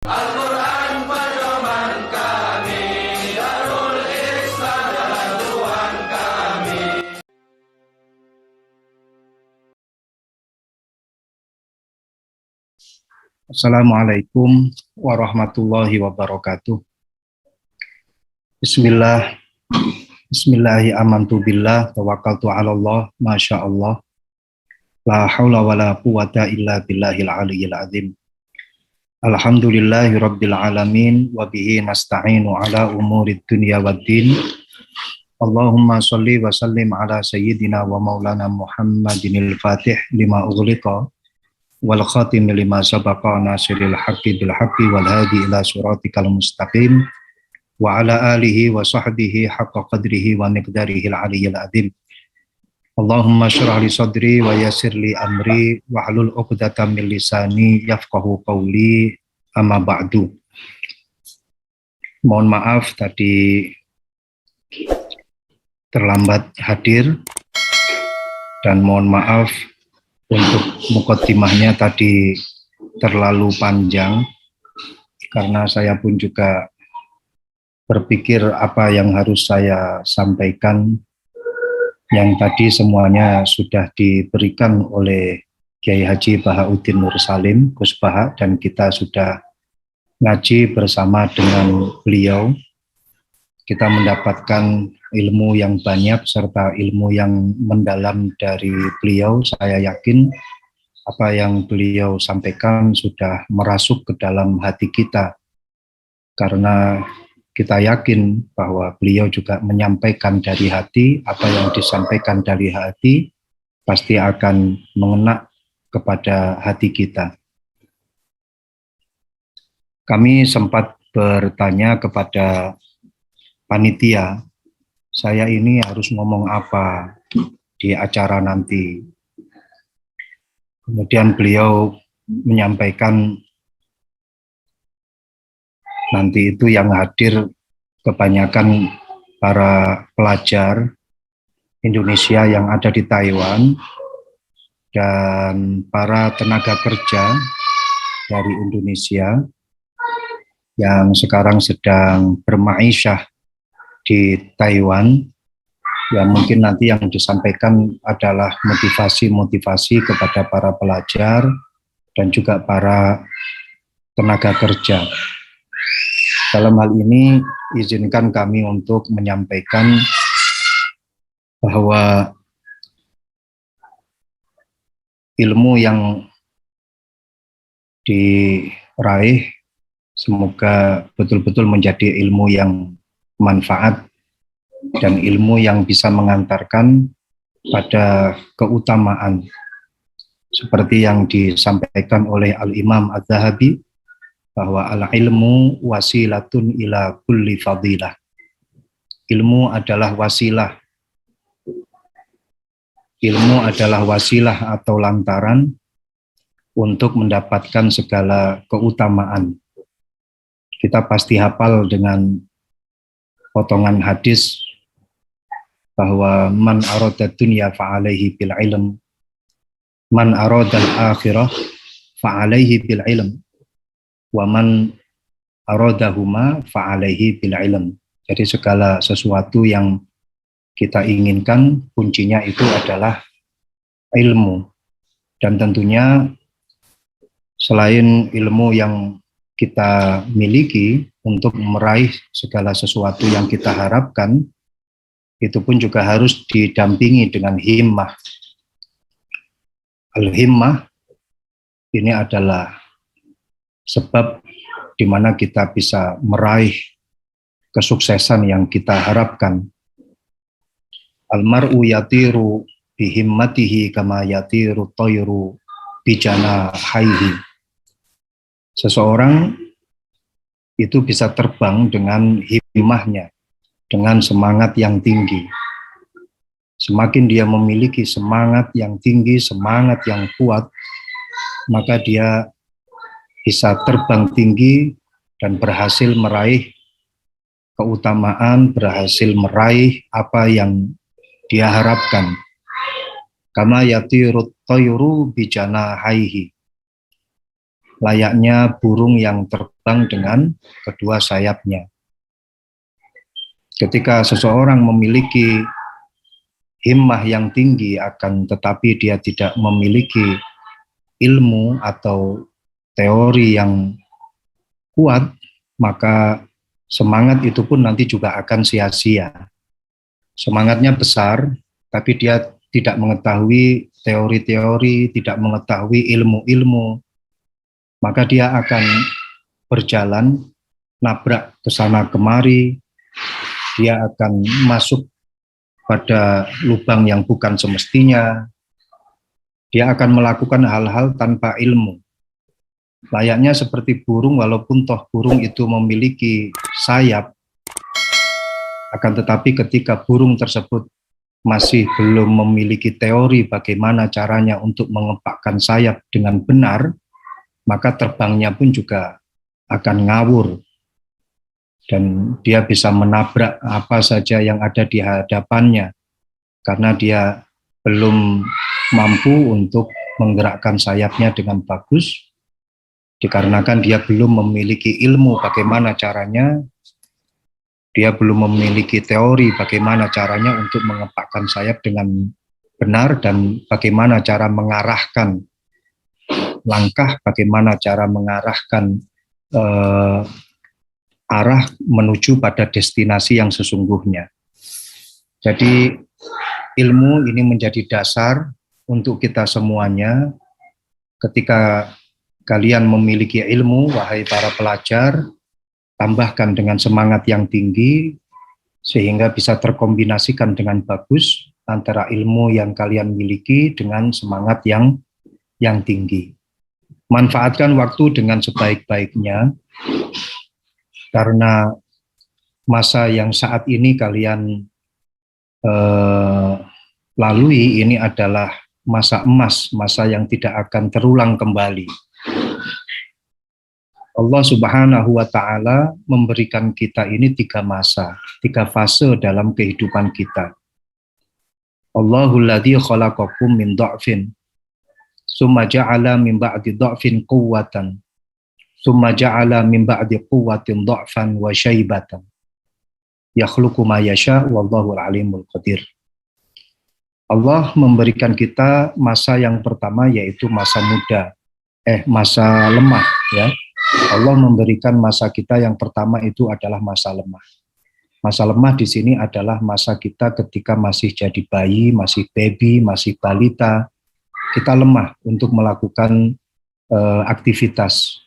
Al-Quran pedoman kami, Darul Islam jalan Tuhan kami. Assalamualaikum warahmatullahi wabarakatuh. Bismillahi amantu billah tawakkaltu ala Allah masya Allah la haula wa la quwata illa billahil aliyyil azim. Alhamdulillahi rabbil alamin wa bihi nasta'inu ala umurid dunya waddin. Allahumma sholli wa sallim ala sayyidina wa maulana Muhammadinil fatih lima ughliqa wal khatim lima sabaqa nasiril haqqi bil haqqi wal hadi ila siratikal mustaqim wa ala alihi wa sahbihi haqqa qadrihi wa miqdarihil aliyyil azim. Allahumma syrah li sadri wa yassir li amri wa hlul 'uqdatam min lisani yafqahu qawli, amma ba'du. Mohon maaf tadi terlambat hadir dan mohon maaf untuk mukaddimahnya tadi terlalu panjang karena saya pun juga berpikir apa yang harus saya sampaikan yang tadi semuanya sudah diberikan oleh Kiai Haji Bahauddin Nur Salim Gus Baha, dan kita sudah ngaji bersama dengan beliau. Kita mendapatkan ilmu yang banyak serta ilmu yang mendalam dari beliau. Saya yakin apa yang beliau sampaikan sudah merasuk ke dalam hati kita, karena kita yakin bahwa beliau juga menyampaikan dari hati. Apa yang disampaikan dari hati pasti akan mengena kepada hati kita. Kami sempat bertanya kepada panitia, saya ini harus ngomong apa di acara nanti. Kemudian beliau menyampaikan nanti itu yang hadir kebanyakan para pelajar Indonesia yang ada di Taiwan dan para tenaga kerja dari Indonesia yang sekarang sedang bermaisyah di Taiwan. Ya, mungkin nanti yang disampaikan adalah motivasi-motivasi kepada para pelajar dan juga para tenaga kerja. Dalam hal ini izinkan kami untuk menyampaikan bahwa ilmu yang diraih semoga betul-betul menjadi ilmu yang manfaat dan ilmu yang bisa mengantarkan pada keutamaan seperti yang disampaikan oleh Al-Imam Az-Zahabi bahwa al-ilmu wasilatun ila kulli fadilah. Ilmu adalah wasilah. Ilmu adalah wasilah atau lantaran untuk mendapatkan segala keutamaan. Kita pasti hafal dengan potongan hadis bahwa man arada dunya fa'alaihi bil ilm, man arada al-akhirah fa'alaihi bil ilm, wa man aradahuma fa'alaihi bil ilm. Jadi segala sesuatu yang kita inginkan kuncinya itu adalah ilmu. Dan tentunya selain ilmu yang kita miliki untuk meraih segala sesuatu yang kita harapkan, itu pun juga harus didampingi dengan himmah. Al-himmah ini adalah sebab di mana kita bisa meraih kesuksesan yang kita harapkan. Al-mar'u yatiru bihimmatihi kama yatiru toyru bijana haihi. Seseorang itu bisa terbang dengan himmahnya, dengan semangat yang tinggi. Semakin dia memiliki semangat yang tinggi, semangat yang kuat, maka dia bisa terbang tinggi dan berhasil meraih keutamaan, berhasil meraih apa yang dia harapkan. Kama yatirut toyru bijana haihi. layaknya burung yang terbang dengan kedua sayapnya. Ketika seseorang memiliki himmah yang tinggi akan tetapi dia tidak memiliki ilmu atau teori yang kuat, maka semangat itu pun nanti juga akan sia-sia. Semangatnya besar, tapi dia tidak mengetahui teori-teori, tidak mengetahui ilmu-ilmu, maka dia akan berjalan, nabrak ke sana kemari, dia akan masuk pada lubang yang bukan semestinya, dia akan melakukan hal-hal tanpa ilmu. Layaknya seperti burung, walaupun toh burung itu memiliki sayap, akan tetapi ketika burung tersebut masih belum memiliki teori bagaimana caranya untuk mengepakkan sayap dengan benar, maka terbangnya pun juga akan ngawur. Dan dia bisa menabrak apa saja yang ada di hadapannya, karena dia belum mampu untuk menggerakkan sayapnya dengan bagus, dikarenakan dia belum memiliki ilmu bagaimana caranya, dia belum memiliki teori bagaimana caranya untuk mengepakkan sayap dengan benar, dan bagaimana cara mengarahkan langkah, bagaimana cara mengarahkan arah menuju pada destinasi yang sesungguhnya. Jadi ilmu ini menjadi dasar untuk kita semuanya. Ketika kalian memiliki ilmu, wahai para pelajar, tambahkan dengan semangat yang tinggi, sehingga bisa terkombinasikan dengan bagus antara ilmu yang kalian miliki dengan semangat yang tinggi. Manfaatkan waktu dengan sebaik-baiknya, karena masa yang saat ini kalian lalui ini adalah masa emas, masa yang tidak akan terulang kembali. Allah Subhanahu wa Ta'ala memberikan kita ini 3 masa, 3 fase dalam kehidupan kita. Allahul ladzi khalaqakum min dha'fin, summa ja'ala min ba'di dha'fin quwwatan, summa ja'ala min ba'di quwwatin dha'fan wa syaibatan. Yakhluqu ma yasha' wallahu al-alimul qadir. Allah memberikan kita masa yang pertama, yaitu masa muda, masa lemah, ya. Allah memberikan masa kita yang pertama itu adalah masa lemah. Masa lemah di sini adalah masa kita ketika masih jadi bayi, masih baby, masih balita. Kita lemah untuk melakukan aktivitas.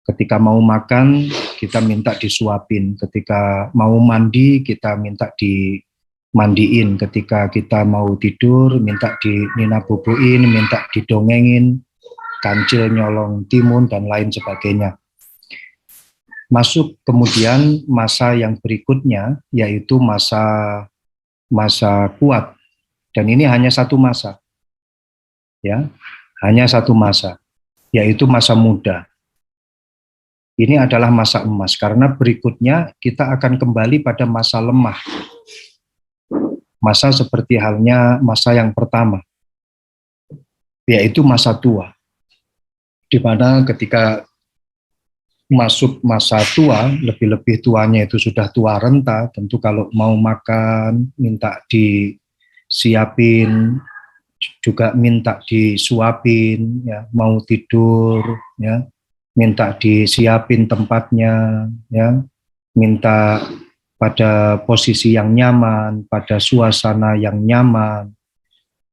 Ketika mau makan, kita minta disuapin. Ketika mau mandi, kita minta dimandiin. Ketika kita mau tidur, minta dininabubuin, minta didongengin, kancil, nyolong timun, dan lain sebagainya. Masuk kemudian masa yang berikutnya, yaitu masa kuat. Dan ini hanya satu masa. Ya, hanya satu masa, yaitu masa muda. Ini adalah masa emas, karena berikutnya kita akan kembali pada masa lemah. Masa seperti halnya masa yang pertama, yaitu masa tua. Di mana ketika masuk masa tua, lebih-lebih tuanya itu sudah tua renta, tentu kalau mau makan, minta disiapin, juga minta disuapin, ya, mau tidur, ya, minta disiapin tempatnya, ya, minta pada posisi yang nyaman, pada suasana yang nyaman.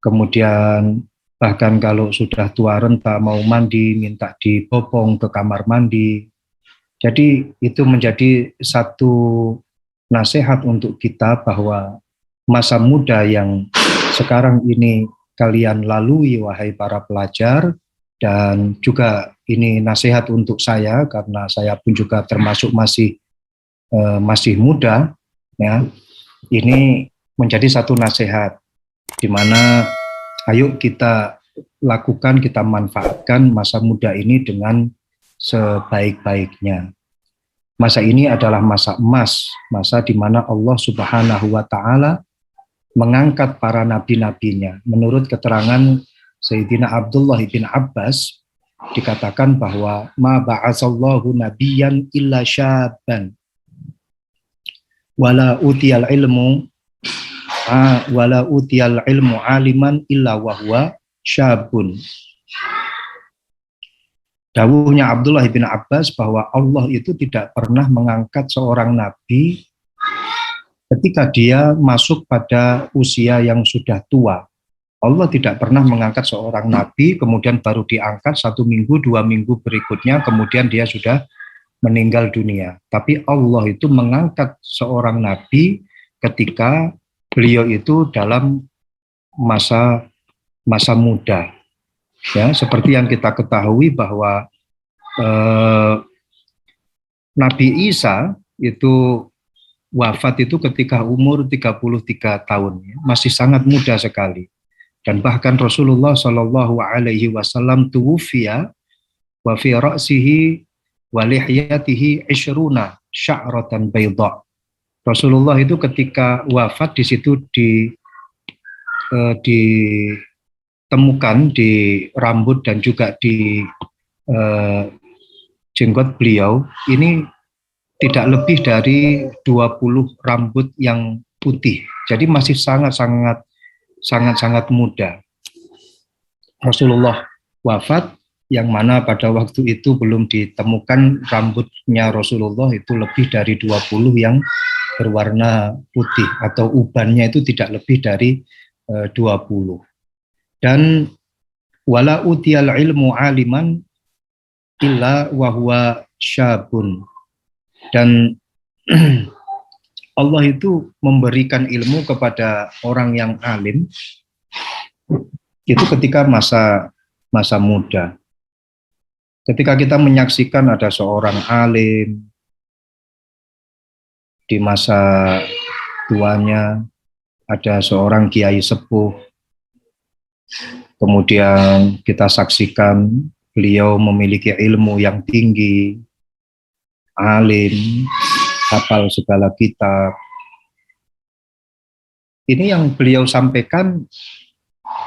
Kemudian bahkan kalau sudah tua renta mau mandi, minta dibopong ke kamar mandi. Jadi itu menjadi satu nasihat untuk kita bahwa masa muda yang sekarang ini kalian lalui, wahai para pelajar, dan juga ini nasihat untuk saya karena saya pun juga termasuk masih muda, ya. Ini menjadi satu nasihat di mana ayo kita lakukan, kita manfaatkan masa muda ini dengan sebaik-baiknya. Masa ini adalah masa emas, masa di mana Allah Subhanahu wa Ta'ala mengangkat para nabi-nabinya. Menurut keterangan Sayyidina Abdullah bin Abbas, dikatakan bahwa ma ba'asallahu nabiyyan illa syabban wala utiyal ilmu aliman illa wahwa syabun. Dawuhnya Abdullah bin Abbas bahwa Allah itu tidak pernah mengangkat seorang nabi ketika dia masuk pada usia yang sudah tua. Allah tidak pernah mengangkat seorang nabi, kemudian baru diangkat 1 minggu, 2 minggu berikutnya, kemudian dia sudah meninggal dunia. Tapi Allah itu mengangkat seorang nabi ketika beliau itu dalam masa muda. Ya, seperti yang kita ketahui bahwa Nabi Isa itu wafat itu ketika umur 33 tahun, masih sangat muda sekali. Dan bahkan Rasulullah Shallallahu Alaihi Wasallam tuwfiya wa fi ra'sihi wa lihyatihi ishruna sya'ratan bayda. Rasulullah itu ketika wafat di situ ditemukan di rambut dan juga di jenggot beliau ini tidak lebih dari 20 rambut yang putih. Jadi masih sangat muda. Rasulullah wafat, yang mana pada waktu itu belum ditemukan rambutnya Rasulullah itu lebih dari 20 yang berwarna putih, atau ubannya itu tidak lebih dari 20. Dan wala utiyal ilmu aliman illa wahwa syabun. Dan Allah itu memberikan ilmu kepada orang yang alim itu ketika masa muda. Ketika kita menyaksikan ada seorang alim di masa tuanya, ada seorang kiai sepuh, kemudian kita saksikan beliau memiliki ilmu yang tinggi, alim, hafal segala kitab. Ini yang beliau sampaikan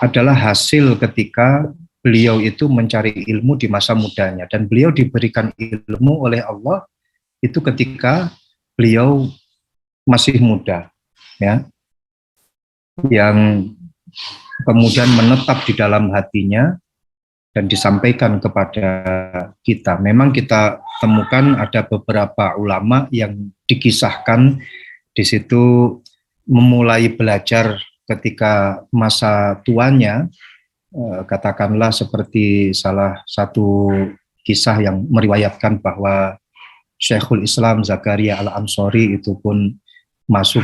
adalah hasil ketika beliau itu mencari ilmu di masa mudanya, dan beliau diberikan ilmu oleh Allah itu ketika beliau masih muda, ya, yang kemudian menetap di dalam hatinya dan disampaikan kepada kita. Memang kita temukan ada beberapa ulama yang dikisahkan di situ memulai belajar ketika masa tuanya, katakanlah seperti salah satu kisah yang meriwayatkan bahwa Syekhul Islam Zakaria Al-Ansori itu pun masuk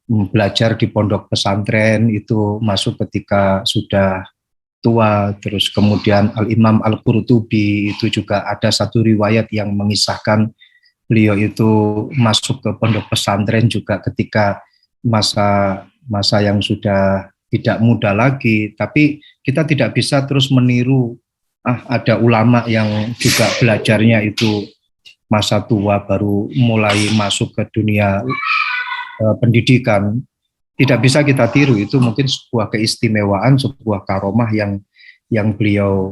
belajar di pondok pesantren, itu masuk ketika sudah tua. Terus kemudian Al-Imam Al-Qurtubi itu juga ada satu riwayat yang mengisahkan beliau itu masuk ke pondok pesantren juga ketika masa yang sudah tidak muda lagi. Tapi kita tidak bisa terus meniru ada ulama yang juga belajarnya itu masa tua baru mulai masuk ke dunia pendidikan. Tidak bisa kita tiru, itu mungkin sebuah keistimewaan, sebuah karomah yang beliau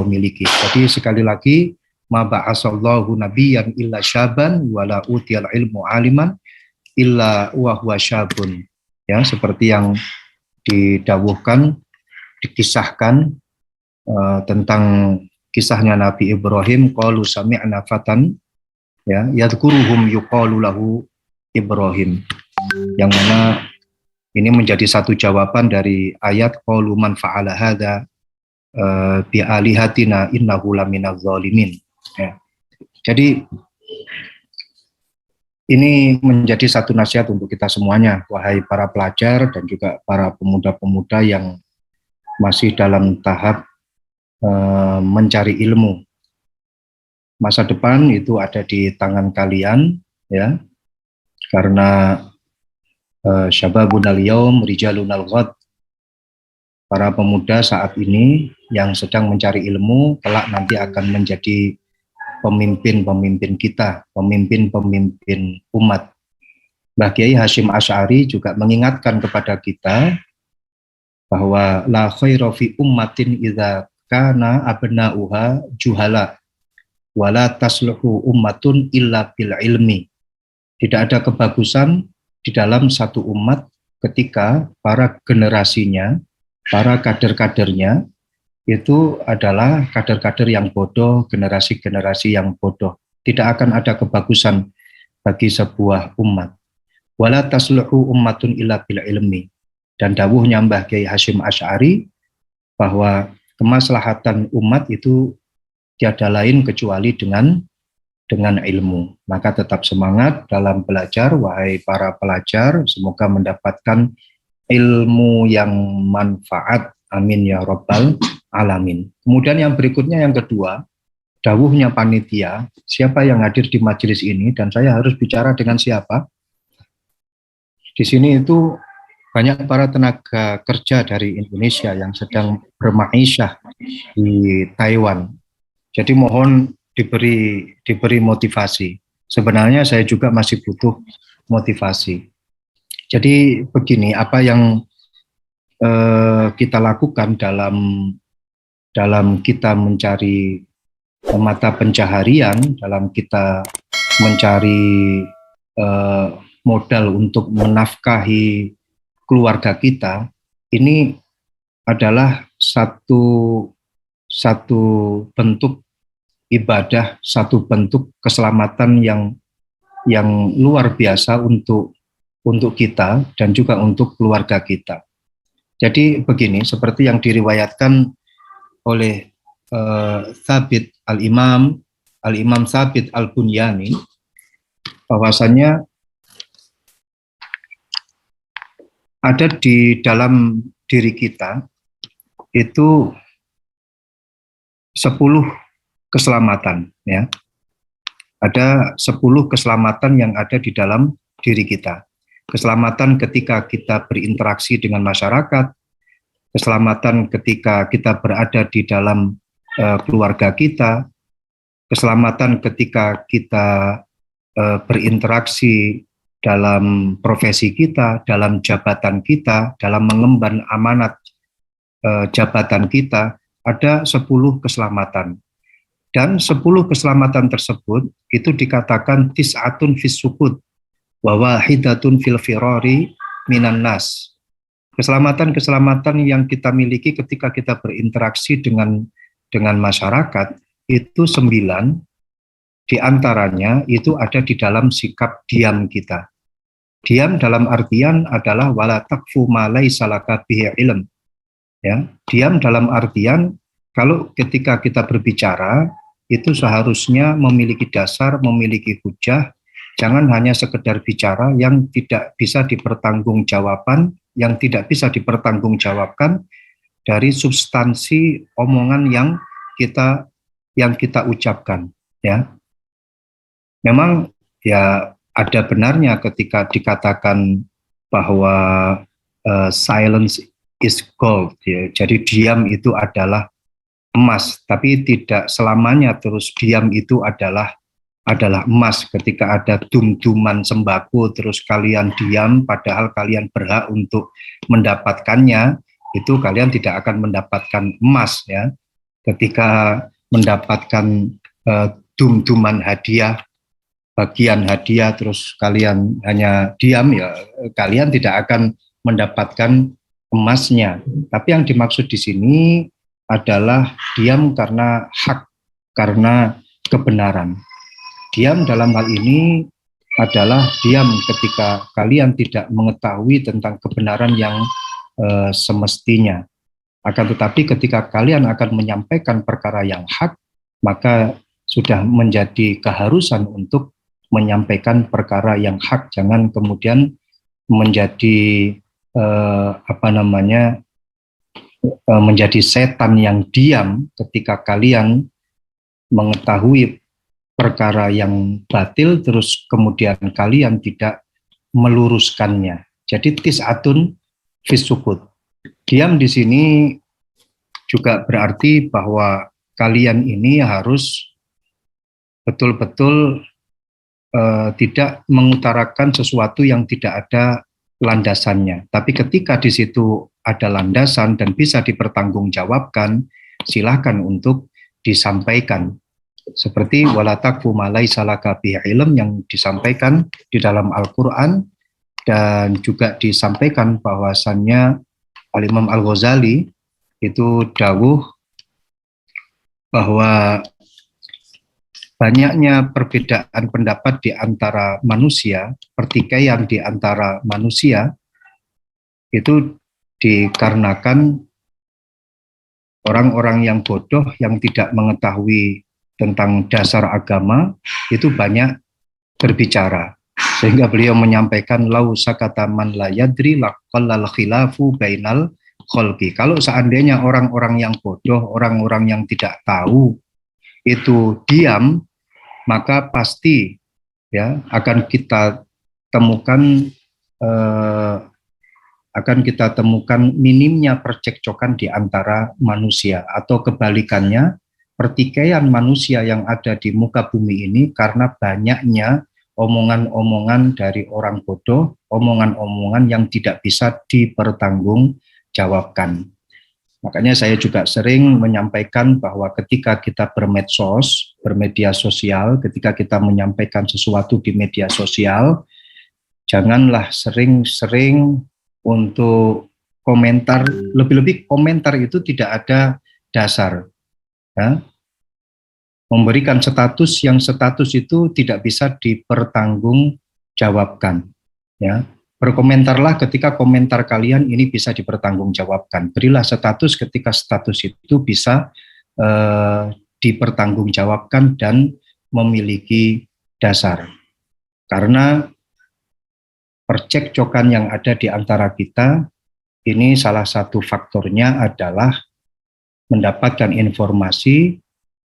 miliki. Jadi sekali lagi, ma ba'asallahu nabiyyan illa syaban wala utiyal ilmu aliman illa wa huwa syabun. Ya, seperti yang didawuhkan, dikisahkan tentang kisahnya Nabi Ibrahim, qalu sami'na fatan, ya, yadhkuruhum yuqalu lahu Ibrahim, yang mana ini menjadi satu jawaban dari ayat qalu man fa'ala hadza bi alihatina innahu laminadz zalimin. Ya. Jadi ini menjadi satu nasihat untuk kita semuanya, wahai para pelajar dan juga para pemuda-pemuda yang masih dalam tahap mencari ilmu. Masa depan itu ada di tangan kalian, ya, karena syababun al-yaum rijalun al-ghad. Para pemuda saat ini yang sedang mencari ilmu kelak nanti akan menjadi pemimpin-pemimpin kita, pemimpin-pemimpin umat. Mbah Kiai Hasyim Asy'ari juga mengingatkan kepada kita bahwa la khaira fi ummatin idza kana abna'uha juhala wala tasluhu ummatun illa bil ilmi. Tidak ada kebagusan di dalam satu umat ketika para generasinya, para kader-kadernya itu adalah kader-kader yang bodoh, generasi-generasi yang bodoh. Tidak akan ada kebagusan bagi sebuah umat. Wala tasluhu ummatun illa bil ilmi. Dan dawuhnya Mbah Kiai Hasyim Asy'ari bahwa kemaslahatan umat itu tiada lain kecuali dengan ilmu. Maka tetap semangat dalam belajar, wahai para pelajar, semoga mendapatkan ilmu yang manfaat. Amin ya rabbal alamin. Kemudian yang berikutnya, yang kedua, dawuhnya panitia, siapa yang hadir di majelis ini dan saya harus bicara dengan siapa? Di sini itu banyak para tenaga kerja dari Indonesia yang sedang berma'isyah di Taiwan. Jadi mohon diberi motivasi. Sebenarnya saya juga masih butuh motivasi. Jadi begini, apa yang kita lakukan dalam kita mencari mata pencaharian, dalam kita mencari modal untuk menafkahi keluarga kita, ini adalah satu bentuk ibadah, satu bentuk keselamatan yang luar biasa untuk kita dan juga untuk keluarga kita. Jadi begini, seperti yang diriwayatkan oleh Thabit Al-Imam Thabit Al-Bunyani, bahwasannya ada di dalam diri kita itu 10 keselamatan, ya. Ada 10 keselamatan yang ada di dalam diri kita. Keselamatan ketika kita berinteraksi dengan masyarakat, keselamatan ketika kita berada di dalam keluarga kita, keselamatan ketika kita berinteraksi dalam profesi kita, dalam jabatan kita, dalam mengemban amanat jabatan kita, ada 10 keselamatan. Dan 10 keselamatan tersebut itu dikatakan tis'atun fis sukut wa wahidatun fil firari minan nas. Keselamatan-keselamatan yang kita miliki ketika kita berinteraksi dengan masyarakat itu 9, di antaranya itu ada di dalam sikap diam kita. Diam dalam artian adalah wala taqfu ma laisa laka bihi ilm. Ya, diam dalam artian kalau ketika kita berbicara itu seharusnya memiliki dasar, memiliki hujah, jangan hanya sekedar bicara yang tidak bisa dipertanggungjawabkan, dari substansi omongan yang kita ucapkan, ya. Memang ya ada benarnya ketika dikatakan bahwa silence is gold, ya. Jadi diam itu adalah emas, tapi tidak selamanya terus diam itu adalah emas. Ketika ada dum-duman sembako terus kalian diam padahal kalian berhak untuk mendapatkannya, itu kalian tidak akan mendapatkan emas, ya. Ketika mendapatkan dum-duman hadiah, bagian hadiah terus kalian hanya diam, ya kalian tidak akan mendapatkan emasnya. Tapi yang dimaksud di sini adalah diam karena hak, karena kebenaran. Diam dalam hal ini adalah diam ketika kalian tidak mengetahui tentang kebenaran yang semestinya. Akan tetapi ketika kalian akan menyampaikan perkara yang hak, maka sudah menjadi keharusan untuk menyampaikan perkara yang hak. Jangan kemudian menjadi menjadi setan yang diam ketika kalian mengetahui perkara yang batil terus kemudian kalian tidak meluruskannya. Jadi tis'atun fis sukut. Diam di sini juga berarti bahwa kalian ini harus betul-betul tidak mengutarakan sesuatu yang tidak ada landasannya. Tapi ketika di situ ada landasan dan bisa dipertanggungjawabkan, silakan untuk disampaikan. Seperti wala taqfu ma laisa laka bihi ilm yang disampaikan di dalam Al-Qur'an, dan juga disampaikan bahwasannya Al-Imam Al-Ghazali itu dawuh bahwa banyaknya perbedaan pendapat di antara manusia, pertikaian di antara manusia itu dikarenakan orang-orang yang bodoh yang tidak mengetahui tentang dasar agama itu banyak berbicara, sehingga beliau menyampaikan lau sakata man la yadri laqallal khilafu bainal khalqi. Kalau seandainya orang-orang yang bodoh, orang-orang yang tidak tahu itu diam, maka pasti ya akan kita temukan minimnya percekcokan di antara manusia, atau kebalikannya, pertikaian manusia yang ada di muka bumi ini karena banyaknya omongan-omongan dari orang bodoh, omongan-omongan yang tidak bisa dipertanggungjawabkan. Makanya saya juga sering menyampaikan bahwa ketika kita bermedsos, bermedia sosial, ketika kita menyampaikan sesuatu di media sosial, janganlah sering-sering untuk komentar, lebih-lebih komentar itu tidak ada dasar. Ya, memberikan status yang status itu tidak bisa dipertanggungjawabkan. Ya, berkomentarlah ketika komentar kalian ini bisa dipertanggungjawabkan. Berilah status ketika status itu bisa dipertanggungjawabkan dan memiliki dasar. Karena percekcokan yang ada di antara kita ini salah satu faktornya adalah mendapatkan informasi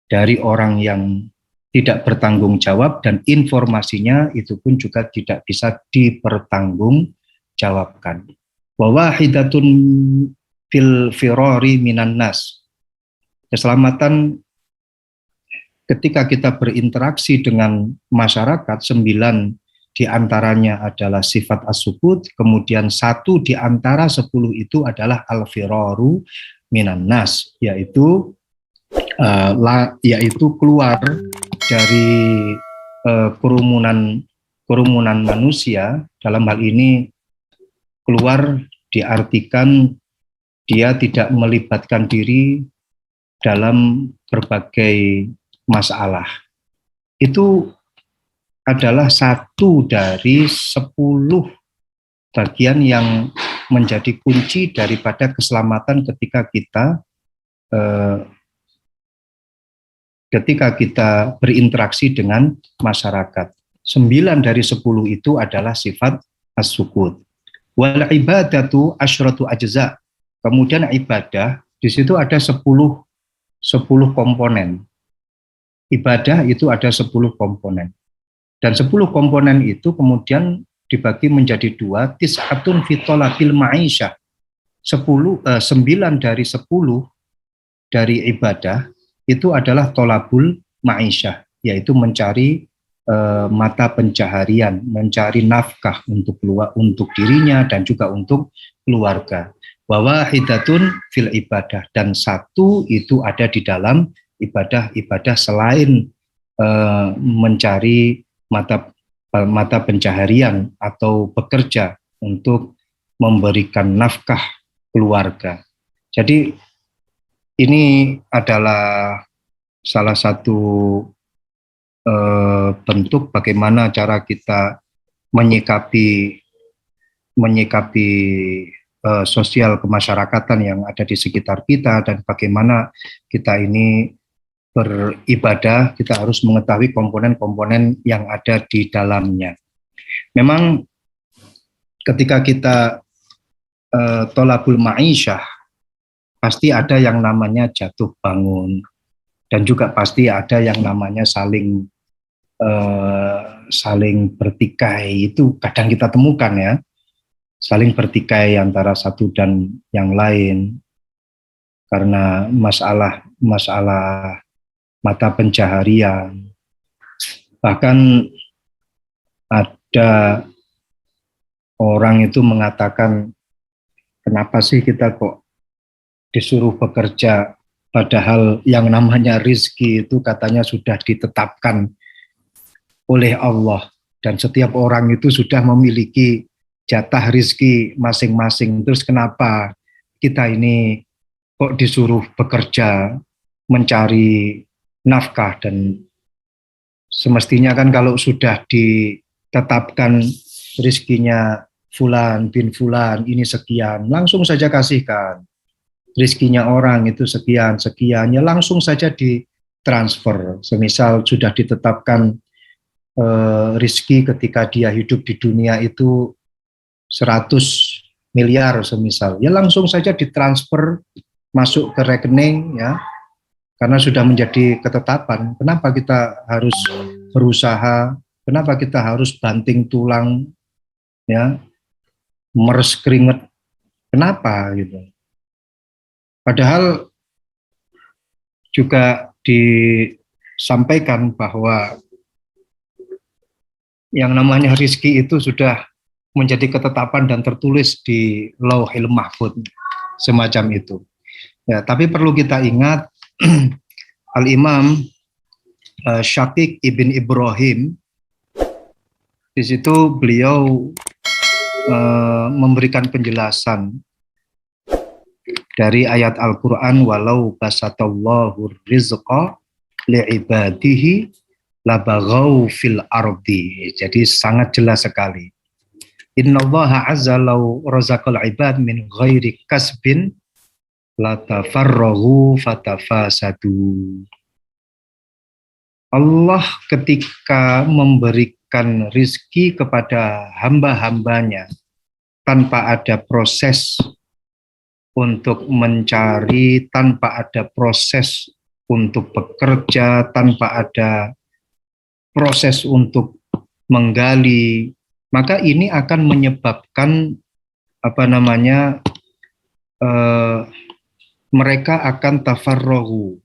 dari orang yang tidak bertanggung jawab, dan informasinya itu pun juga tidak bisa dipertanggungjawabkan. Wa wahidatun fil firari minan nas. Keselamatan ketika kita berinteraksi dengan masyarakat, 9 diantaranya adalah sifat as-sukut, kemudian 1 diantara 10 itu adalah al-firaru minan nas, yaitu keluar dari kerumunan manusia. Dalam hal ini keluar diartikan dia tidak melibatkan diri dalam berbagai masalah. Itu adalah 1 dari 10 bagian yang menjadi kunci daripada keselamatan ketika kita berinteraksi dengan masyarakat. 9 dari 10 itu adalah sifat as-sukut. Wal ibadatu asyratu ajza. Kemudian ibadah, di situ ada 10 komponen. Ibadah itu ada 10 komponen. Dan 10 komponen itu kemudian dibagi menjadi 2, tis'atun fi talabil ma'isyah. 9 dari 10 dari ibadah itu adalah tolabul ma'isyah, yaitu mencari mata pencaharian, mencari nafkah untuk dirinya dan juga untuk keluarga. Wa wahidatun fil ibadah, dan 1 itu ada di dalam ibadah selain mencari mata pencaharian atau bekerja untuk memberikan nafkah keluarga. Jadi ini adalah salah satu bentuk bagaimana cara kita menyikapi sosial kemasyarakatan yang ada di sekitar kita, dan bagaimana kita ini beribadah, kita harus mengetahui komponen-komponen yang ada di dalamnya. Memang ketika kita tolabul ma'isyah, pasti ada yang namanya jatuh bangun, dan juga pasti ada yang namanya saling bertikai. Itu kadang kita temukan ya, saling bertikai antara satu dan yang lain karena masalah mata pencaharian. Bahkan ada orang itu mengatakan, kenapa sih kita kok disuruh bekerja Padahal yang namanya rizki itu katanya sudah ditetapkan oleh Allah. Dan setiap orang itu sudah memiliki jatah rizki masing-masing. Terus kenapa kita ini kok disuruh bekerja, mencari nafkah, dan semestinya kan kalau sudah ditetapkan rizkinya fulan bin fulan ini sekian, langsung saja kasihkan. Rizkinya orang itu sekian, sekiannya langsung saja ditransfer. Semisal sudah ditetapkan rizki ketika dia hidup di dunia itu 100 miliar semisal, ya langsung saja ditransfer masuk ke rekening ya, karena sudah menjadi ketetapan. Kenapa kita harus berusaha? Kenapa kita harus banting tulang ya, meres keringat? Kenapa gitu? Padahal juga disampaikan bahwa yang namanya rizki itu sudah menjadi ketetapan dan tertulis di Lauhil Mahfudz semacam itu. Ya, tapi perlu kita ingat Al-Imam Syaqiq ibn Ibrahim, di situ beliau memberikan penjelasan dari ayat Al-Quran, walau basatallahu rizqa li'ibadihi labaghaw fil ardi. Jadi sangat jelas sekali. Innallaha azza law razaqal ibad min ghairi kasbin latafarrahu fatafasadu. Allah ketika memberikan rizki kepada hamba-hambanya tanpa ada proses untuk mencari, tanpa ada proses untuk bekerja, tanpa ada proses untuk menggali, maka ini akan menyebabkan mereka akan tafarrohu,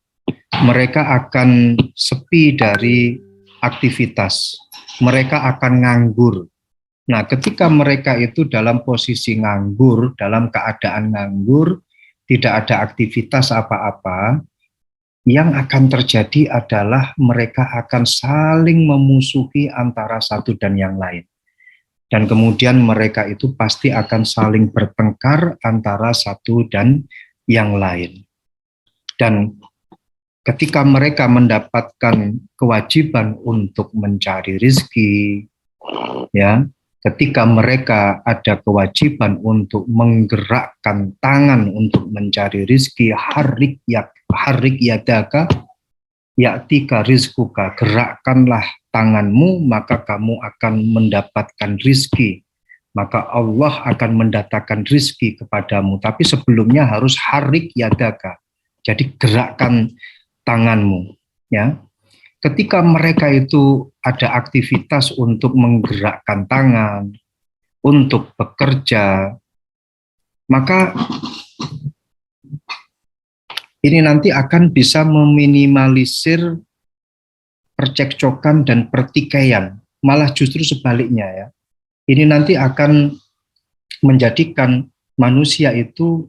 mereka akan sepi dari aktivitas, mereka akan nganggur. Nah, ketika mereka itu dalam posisi nganggur, dalam keadaan nganggur, tidak ada aktivitas apa-apa, yang akan terjadi adalah mereka akan saling memusuhi antara satu dan yang lain. Dan kemudian mereka itu pasti akan saling bertengkar antara satu dan yang lain. Dan ketika mereka mendapatkan kewajiban untuk mencari rizki, ya, ketika mereka ada kewajiban untuk menggerakkan tangan untuk mencari rizki, harik yadaka ya'tika rizkuka, gerakkanlah tanganmu maka kamu akan mendapatkan rizki, maka Allah akan mendatangkan rizki kepadamu. Tapi sebelumnya harus harik yadaka, jadi gerakkan tanganmu ya. Ketika mereka itu ada aktivitas untuk menggerakkan tangan, untuk bekerja, maka ini nanti akan bisa meminimalisir percekcokan dan pertikaian. Malah justru sebaliknya ya. Ini nanti akan menjadikan manusia itu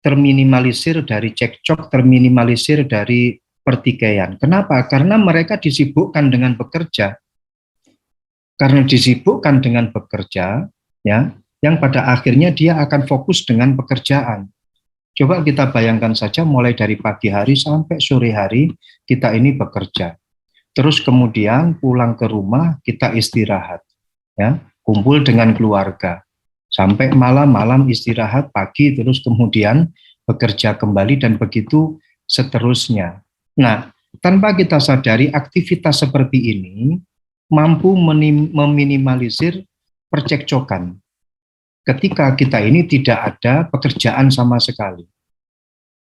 terminimalisir dari cekcok, terminimalisir dari pertikaian. Kenapa? Karena mereka disibukkan dengan bekerja. Karena disibukkan dengan bekerja, ya, yang pada akhirnya dia akan fokus dengan pekerjaan. Coba kita bayangkan saja, mulai dari pagi hari sampai sore hari kita ini bekerja. Terus kemudian pulang ke rumah kita istirahat, ya, kumpul dengan keluarga. Sampai malam istirahat, pagi terus kemudian bekerja kembali dan begitu seterusnya. Nah, tanpa kita sadari aktivitas seperti ini mampu meminimalisir percekcokan. Ketika kita ini tidak ada pekerjaan sama sekali.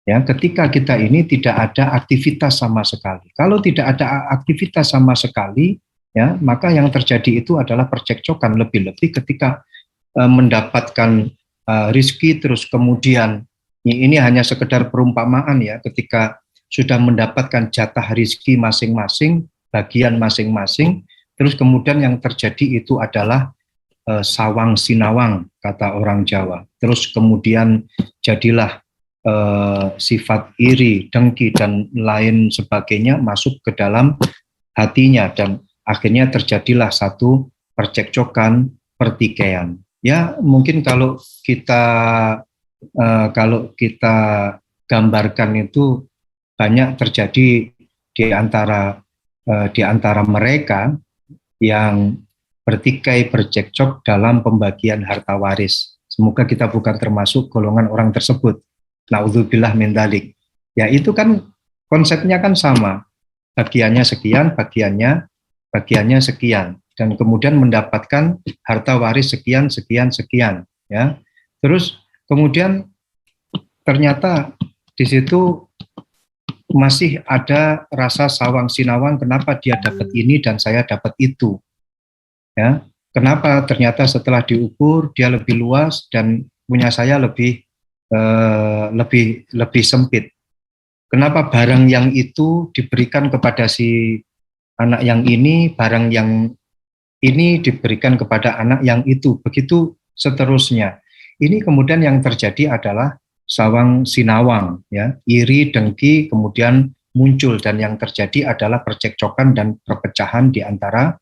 Ya, ketika kita ini tidak ada aktivitas sama sekali. Kalau tidak ada aktivitas sama sekali, ya, maka yang terjadi itu adalah percekcokan, lebih-lebih ketika mendapatkan rizki terus kemudian ini hanya sekedar perumpamaan ya, ketika sudah mendapatkan jatah rizki masing-masing, bagian masing-masing, terus kemudian yang terjadi itu adalah sawang sinawang, kata orang Jawa. Terus kemudian jadilah sifat iri, dengki, dan lain sebagainya masuk ke dalam hatinya, dan akhirnya terjadilah satu percekcokan, pertikaian. Ya, mungkin kalau kita gambarkan itu banyak terjadi di antara mereka yang bertikai, bercekcok dalam pembagian harta waris. Semoga kita bukan termasuk golongan orang tersebut. Na'udzubillah min dzalik. Ya, itu kan konsepnya kan sama. Bagiannya sekian, bagiannya sekian, dan kemudian mendapatkan harta waris sekian, sekian, sekian, ya. Terus kemudian ternyata di situ masih ada rasa sawang sinawang, kenapa dia dapat ini dan saya dapat itu, ya. Kenapa ternyata setelah diukur dia lebih luas dan punya saya lebih sempit. Kenapa barang yang itu diberikan kepada si anak yang ini, barang yang ini diberikan kepada anak yang itu, begitu seterusnya. Ini kemudian yang terjadi adalah sawang sinawang, ya, iri, dengki, kemudian muncul, dan yang terjadi adalah percekcokan dan perpecahan di antara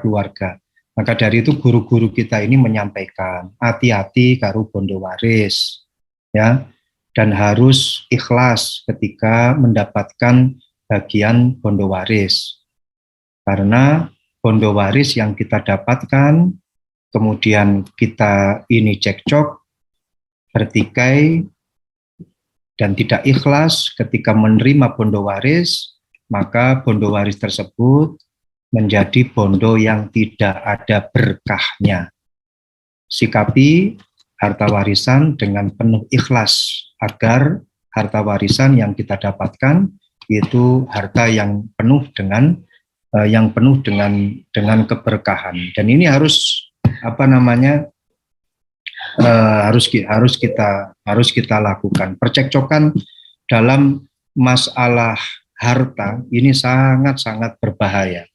keluarga. Maka dari itu guru-guru kita ini menyampaikan, hati-hati karo bondo waris, ya, dan harus ikhlas ketika mendapatkan bagian bondo waris. Karena bondo waris yang kita dapatkan, kemudian kita ini cekcok, bertikai, dan tidak ikhlas ketika menerima bondo waris, maka bondo waris tersebut menjadi bondo yang tidak ada berkahnya. Sikapi harta warisan dengan penuh ikhlas agar harta warisan yang kita dapatkan itu harta yang penuh dengan keberkahan. Dan ini harus harus kita lakukan. Percekcokan dalam masalah harta ini sangat-sangat berbahaya.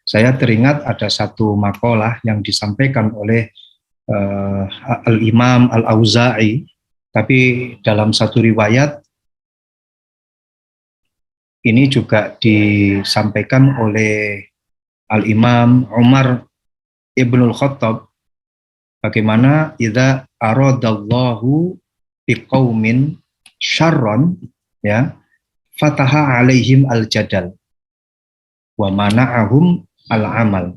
Saya teringat ada satu makalah yang disampaikan oleh Al-Imam Al-Auza'i, tapi dalam satu riwayat ini juga disampaikan oleh Al-Imam Umar Ibnul Khattab, bagaimana idza aradallahu biqaumin syarron, ya, fataha alaihim al-jadal wa mana'ahum al-amal.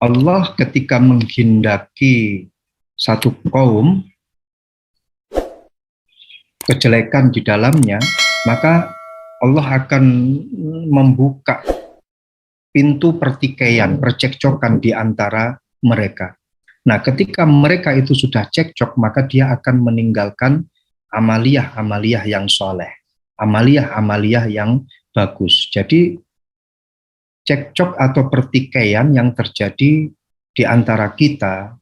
Allah ketika menghendaki satu kaum kejelekan di dalamnya, maka Allah akan membuka pintu pertikaian, percekcokan di antara mereka. Nah, ketika mereka itu sudah cekcok, maka dia akan meninggalkan amaliyah-amaliyah yang soleh, amaliyah-amaliyah yang bagus. Jadi cekcok atau pertikaian yang terjadi di antara kita,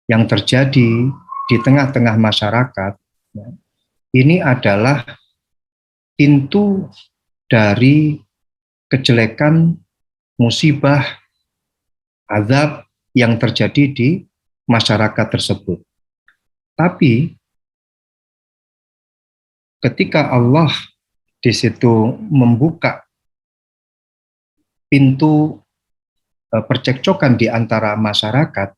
yang terjadi di tengah-tengah masyarakat, ini adalah pintu dari kejelekan, musibah, azab yang terjadi di masyarakat tersebut. Tapi ketika Allah di situ membuka pintu percekcokan di antara masyarakat,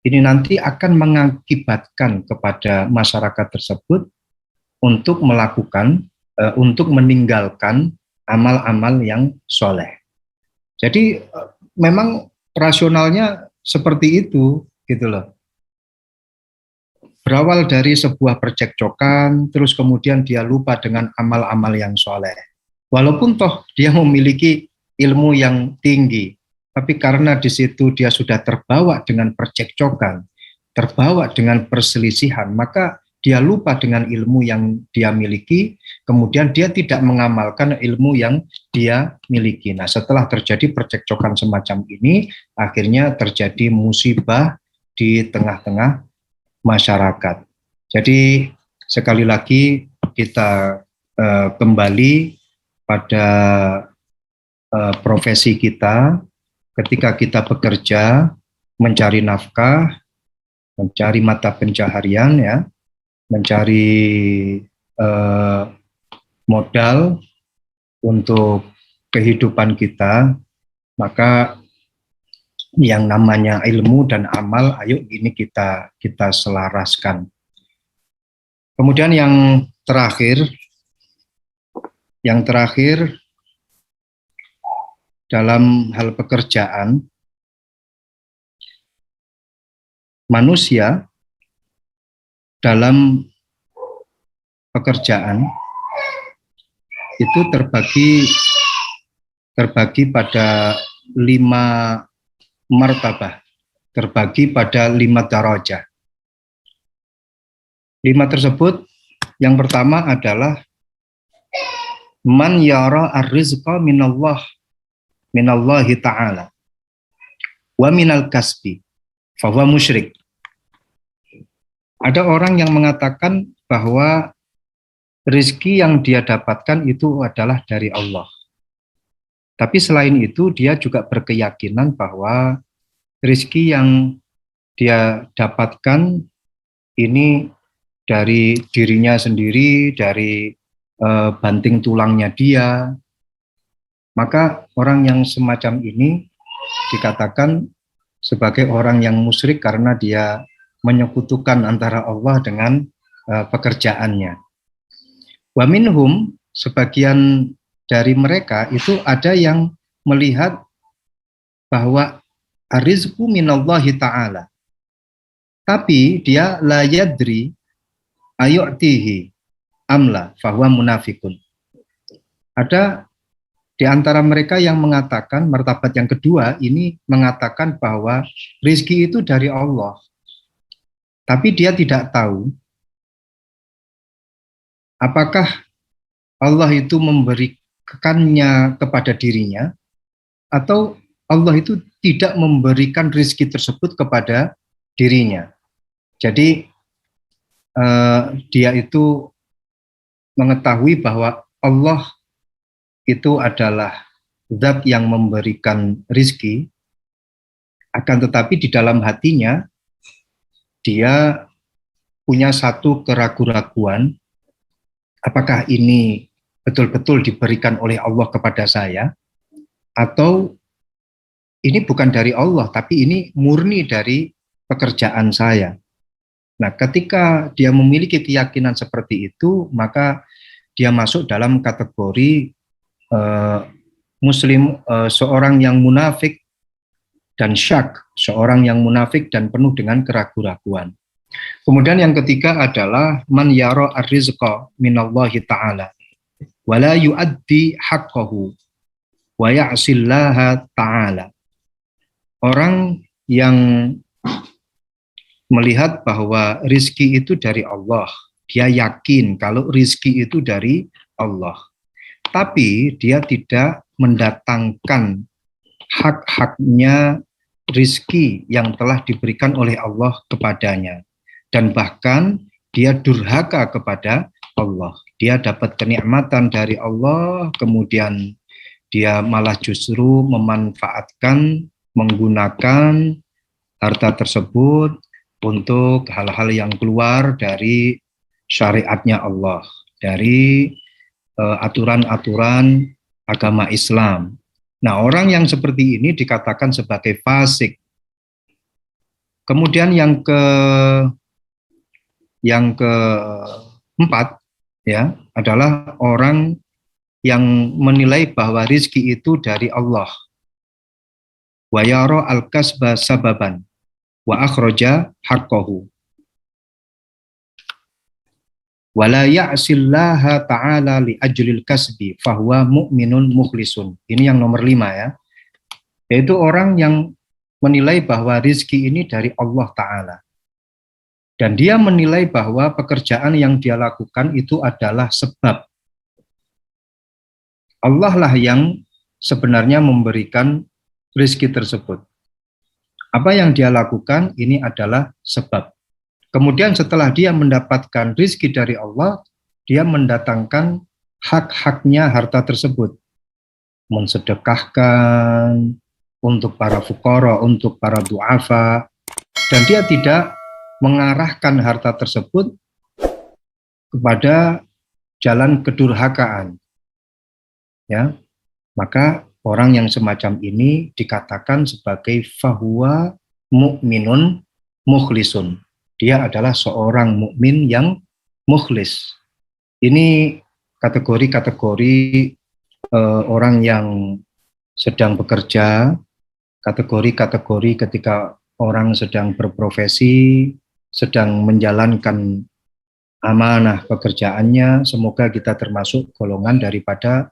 ini nanti akan mengakibatkan kepada masyarakat tersebut untuk meninggalkan amal-amal yang soleh. Jadi memang rasionalnya seperti itu, gitu loh. Berawal dari sebuah percekcokan, terus kemudian dia lupa dengan amal-amal yang soleh. Walaupun toh dia memiliki ilmu yang tinggi, tapi karena di situ dia sudah terbawa dengan percekcokan, terbawa dengan perselisihan, maka dia lupa dengan ilmu yang dia miliki, kemudian dia tidak mengamalkan ilmu yang dia miliki. Nah, setelah terjadi percekcokan semacam ini, akhirnya terjadi musibah di tengah-tengah masyarakat. Jadi sekali lagi kita kembali pada profesi kita, ketika kita bekerja, mencari nafkah, mencari mata pencaharian, ya, mencari modal untuk kehidupan kita, maka yang namanya ilmu dan amal, ayo ini kita selaraskan. Kemudian yang terakhir dalam hal pekerjaan, manusia dalam pekerjaan itu terbagi pada 5 martabah, terbagi pada 5 darajah. 5 tersebut, yang pertama adalah man yara ar-rizqa minallahi ta'ala wa minal kasbi fahuwa musyrik. Ada orang yang mengatakan bahwa rezeki yang dia dapatkan itu adalah dari Allah. Tapi selain itu dia juga berkeyakinan bahwa rezeki yang dia dapatkan ini dari dirinya sendiri, dari banting tulangnya dia. Maka orang yang semacam ini dikatakan sebagai orang yang musyrik karena dia menyekutukan antara Allah dengan pekerjaannya. Wa minhum, sebagian dari mereka itu ada yang melihat bahwa ar-rizqu minallahi ta'ala. Tapi dia la yadri ayu'tihi amla fahuwa munafikun. Ada di antara mereka yang mengatakan, martabat yang kedua ini mengatakan bahwa rizki itu dari Allah. Tapi dia tidak tahu apakah Allah itu memberikannya kepada dirinya atau Allah itu tidak memberikan rizki tersebut kepada dirinya. Jadi dia itu mengetahui bahwa Allah itu adalah zat yang memberikan rizki, akan tetapi di dalam hatinya dia punya satu keraguan-raguan, apakah ini betul-betul diberikan oleh Allah kepada saya, atau ini bukan dari Allah, tapi ini murni dari pekerjaan saya. Nah, ketika dia memiliki keyakinan seperti itu, maka dia masuk dalam kategori muslim, seorang yang munafik dan syak, seorang yang munafik dan penuh dengan keraguan-raguan. Kemudian yang ketiga adalah man yara ar-rizqa minallahi ta'ala wa la yuaddi haqqahu wa ya'sillaha ta'ala. Orang yang melihat bahwa rizki itu dari Allah, dia yakin kalau rizki itu dari Allah, tapi dia tidak mendatangkan hak-haknya rizki yang telah diberikan oleh Allah kepadanya, dan bahkan dia durhaka kepada Allah. Dia dapat kenikmatan dari Allah, kemudian dia malah justru memanfaatkan, menggunakan harta tersebut untuk hal-hal yang keluar dari syariatnya Allah, dari aturan-aturan agama Islam. Nah, orang yang seperti ini dikatakan sebagai fasik. Kemudian yang keempat ya adalah orang yang menilai bahwa rizki itu dari Allah. Wa yara al-kasba sababan wa akhraja haqqahu. Wa la ya'sillaha ta'ala li ajlil kasbi fahuwa mu'minun mukhlisun. Ini yang nomor 5 ya. Yaitu orang yang menilai bahwa rizki ini dari Allah Ta'ala. Dan dia menilai bahwa pekerjaan yang dia lakukan itu adalah sebab. Allah lah yang sebenarnya memberikan rizki tersebut. Apa yang dia lakukan ini adalah sebab. Kemudian setelah dia mendapatkan rizki dari Allah, dia mendatangkan hak-haknya harta tersebut. Mensedekahkan untuk para fuqara, untuk para du'afa. Dan dia tidak mengarahkan harta tersebut kepada jalan kedurhakaan, ya, maka orang yang semacam ini dikatakan sebagai fahuwa mu'minun mukhlisun. Dia adalah seorang mukmin yang mukhlis. Ini kategori-kategori orang yang sedang bekerja, kategori-kategori ketika orang sedang berprofesi, sedang menjalankan amanah pekerjaannya. Semoga kita termasuk golongan daripada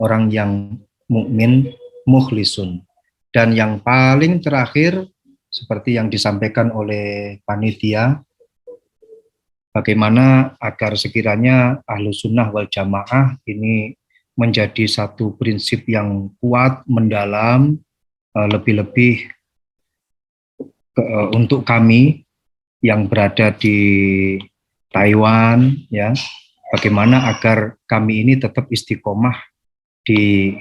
orang yang mukmin mukhlisun. Dan yang paling terakhir, seperti yang disampaikan oleh panitia, bagaimana agar sekiranya Ahlus Sunnah wal Jamaah ini menjadi satu prinsip yang kuat, mendalam, lebih-lebih untuk kami yang berada di Taiwan, ya, bagaimana agar kami ini tetap istiqomah di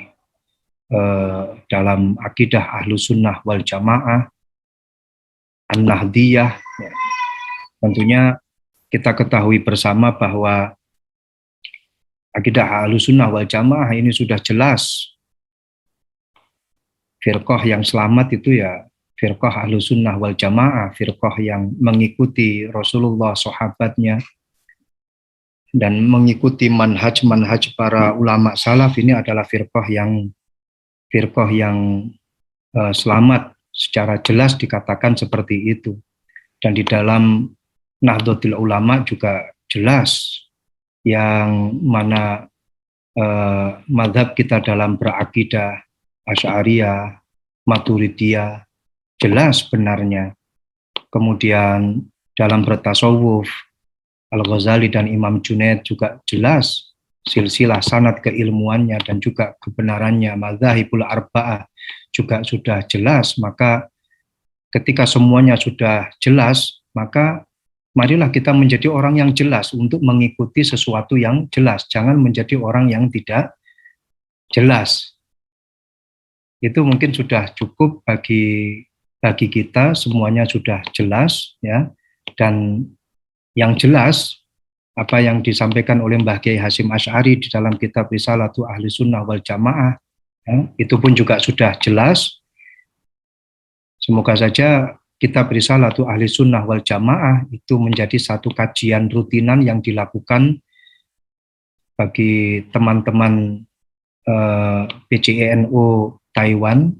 dalam akidah Ahlus Sunnah wal Jamaah, An-Nahdiyah. Ya. Tentunya kita ketahui bersama bahwa akidah Ahlus Sunnah wal Jamaah ini sudah jelas. Firqah yang selamat itu ya firqah Ahlus Sunnah wal Jamaah, firqah yang mengikuti Rasulullah, sahabatnya, dan mengikuti manhaj para ulama salaf. Ini adalah firqah yang selamat, secara jelas dikatakan seperti itu. Dan di dalam Nahdlatul Ulama juga jelas yang mana mazhab kita dalam berakidah Asy'ariyah, Maturidiyah jelas benarnya. Kemudian dalam bertasawuf Al-Ghazali dan Imam Junaid juga jelas silsilah sanad keilmuannya dan juga kebenarannya. Madzhabul arba'ah juga sudah jelas. Maka ketika semuanya sudah jelas, maka marilah kita menjadi orang yang jelas untuk mengikuti sesuatu yang jelas. Jangan menjadi orang yang tidak jelas. Itu mungkin sudah cukup bagi kita, semuanya sudah jelas, ya. Dan yang jelas apa yang disampaikan oleh Mbah Kiai Hasyim Asy'ari di dalam kitab Risalatu Ahli Sunnah wal Jamaah, ya, itu pun juga sudah jelas. Semoga saja kitab Risalatu Ahli Sunnah wal Jamaah itu menjadi satu kajian rutinan yang dilakukan bagi teman-teman PCNU Taiwan,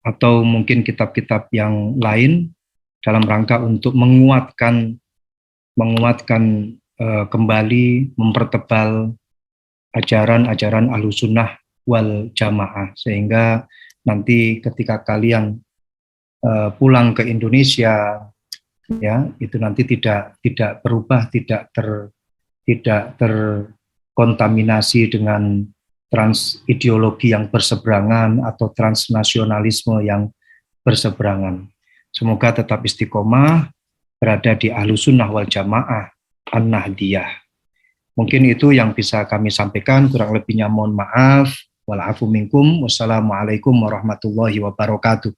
atau mungkin kitab-kitab yang lain dalam rangka untuk menguatkan kembali, mempertebal ajaran-ajaran Ahlus Sunnah wal Jamaah, sehingga nanti ketika kalian pulang ke Indonesia, ya, itu nanti tidak berubah, tidak terkontaminasi dengan transideologi yang berseberangan atau transnasionalisme yang berseberangan. Semoga tetap istiqomah berada di Ahlus Sunnah wal Jamaah An-Nahdiyah. Mungkin itu yang bisa kami sampaikan, kurang lebihnya mohon maaf. Wal-afu minkum. Wassalamualaikum warahmatullahi wabarakatuh.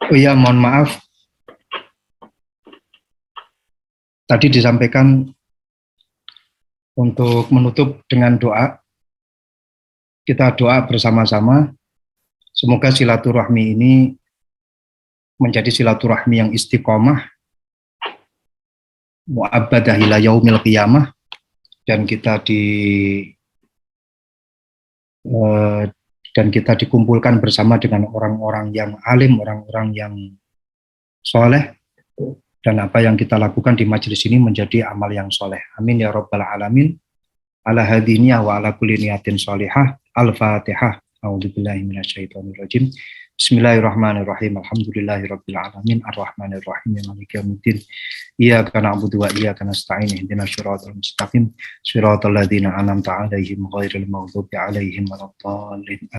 Oh iya, mohon maaf. Tadi disampaikan untuk menutup dengan doa. Kita doa bersama-sama. Semoga silaturahmi ini menjadi silaturahmi yang istiqomah, mu'abbadah ila yaumil qiyamah, dan kita dikumpulkan bersama dengan orang-orang yang alim, orang-orang yang soleh, dan apa yang kita lakukan di majelis ini menjadi amal yang soleh. Amin ya rabbal alamin. Ala hadiniya wa ala kulli niyatin solihah. Al-Fatihah. A'udzubillahi minasyaitonirrajim. Bismillahirrahmanirrahim. Alhamdulillahirabbil alamin arrahmanir rahim maliki yaumiddin. Iyyaka na'budu wa iyyaka nasta'in ihdinas siratal mustaqim siratal ladzina an'amta 'alaihim ghairil maghdubi 'alaihim waladdallin.